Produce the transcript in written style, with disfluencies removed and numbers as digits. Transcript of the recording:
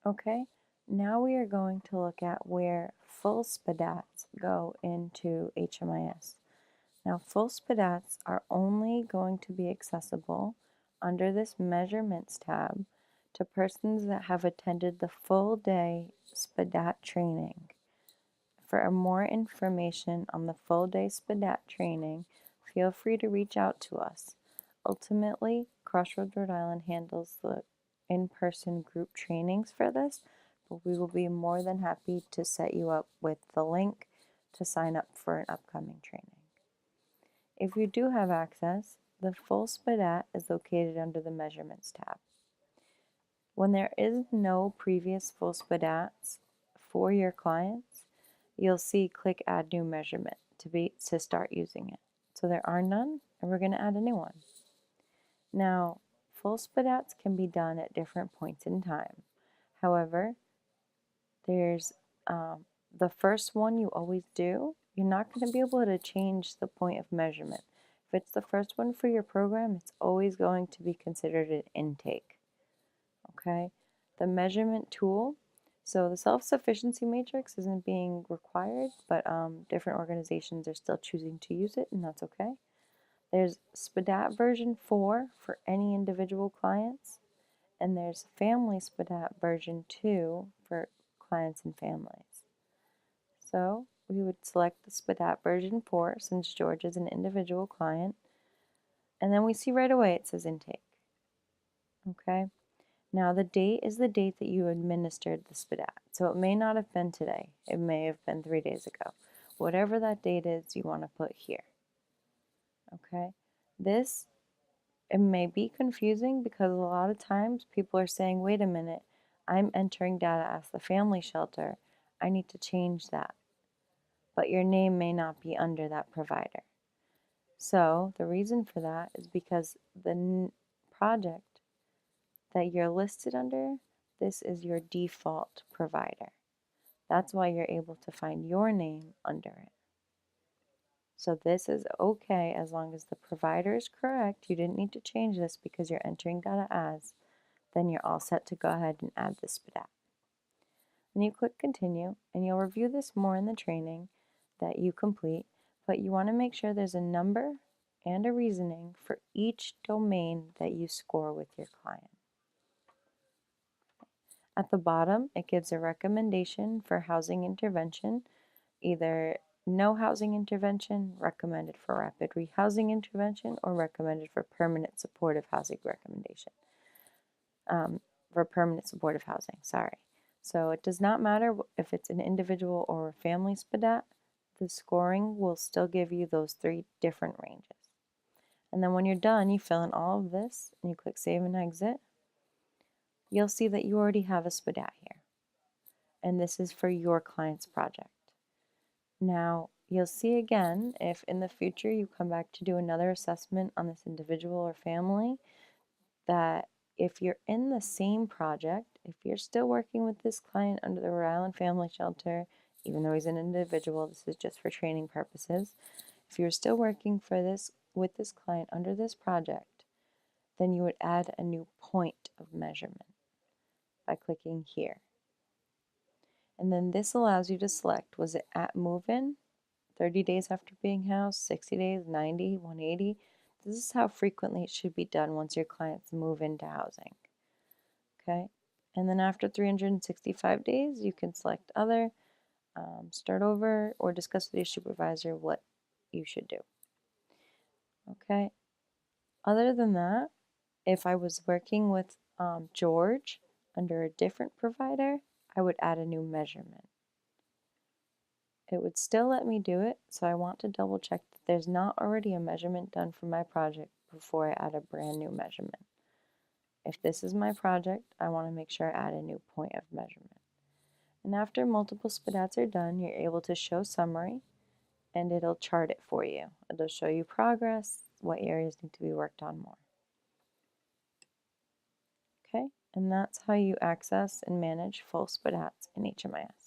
Okay, now we are going to look at where Full-SPDATs go into HMIS. Now, Full-SPDATs are only going to be accessible under this Measurements tab to persons that have attended the full-day SPDAT training. For more information on the full-day SPDAT training, feel free to reach out to us. Ultimately, Crossroads Rhode Island handles the in-person group trainings for this, but we will be more than happy to set you up with the link to sign up for an upcoming training. If you do have access, the Full-SPDAT is located under the Measurements tab. When there is no previous Full-SPDATs for your clients, you'll see click Add New Measurement to start using it. So there are none, and we're going to add a new one. Now, Full-SPDATs can be done at different points in time. However, there's the first one you always do, you're not going to be able to change the point of measurement. If it's the first one for your program, it's always going to be considered an intake. Okay? The measurement tool, so the self-sufficiency matrix isn't being required, but different organizations are still choosing to use it, and that's okay. There's SPDAT version 4 for any individual clients, and there's Family SPDAT version 2 for clients and families. So we would select the SPDAT version 4 since George is an individual client, and then we see right away it says intake. Okay, now the date is the date that you administered the SPDAT, so it may not have been today, it may have been 3 days ago. Whatever that date is, you want to put here. Okay, it may be confusing because a lot of times people are saying, wait a minute, I'm entering data as the family shelter, I need to change that. But your name may not be under that provider. So the reason for that is because the project that you're listed under, this is your default provider. That's why you're able to find your name under it. So this is okay as long as the provider is correct. You didn't need to change this because you're entering data as, then you're all set to go ahead and add the SPDAT. Then you click continue, and you'll review this more in the training that you complete, but you want to make sure there's a number and a reasoning for each domain that you score with your client. At the bottom, it gives a recommendation for housing intervention, either no housing intervention, recommended for rapid rehousing intervention, or recommended for permanent supportive housing recommendation. For permanent supportive housing, sorry. So it does not matter if it's an individual or a family SPDAT, the scoring will still give you those 3 different ranges. And then when you're done, you fill in all of this and you click Save and Exit. You'll see that you already have a SPDAT here. And this is for your client's project. Now, you'll see again, if in the future you come back to do another assessment on this individual or family, that if you're in the same project, if you're still working with this client under the Rhode Island Family Shelter, even though he's an individual, this is just for training purposes. If you're still working with this client under this project, then you would add a new point of measurement by clicking here. And then this allows you to select, was it at move-in, 30 days after being housed, 60 days, 90, 180? This is how frequently it should be done once your clients move into housing. Okay, and then after 365 days, you can select other, start over, or discuss with your supervisor what you should do. Okay, other than that, if I was working with George under a different provider, I would add a new measurement. It would still let me do it, so I want to double check that there's not already a measurement done for my project before I add a brand new measurement. If this is my project, I want to make sure I add a new point of measurement. And after multiple SPDATs are done, you're able to show summary, and it'll chart it for you. It'll show you progress, what areas need to be worked on more. Okay, and that's how you access and manage Full-SPDATs in HMIS.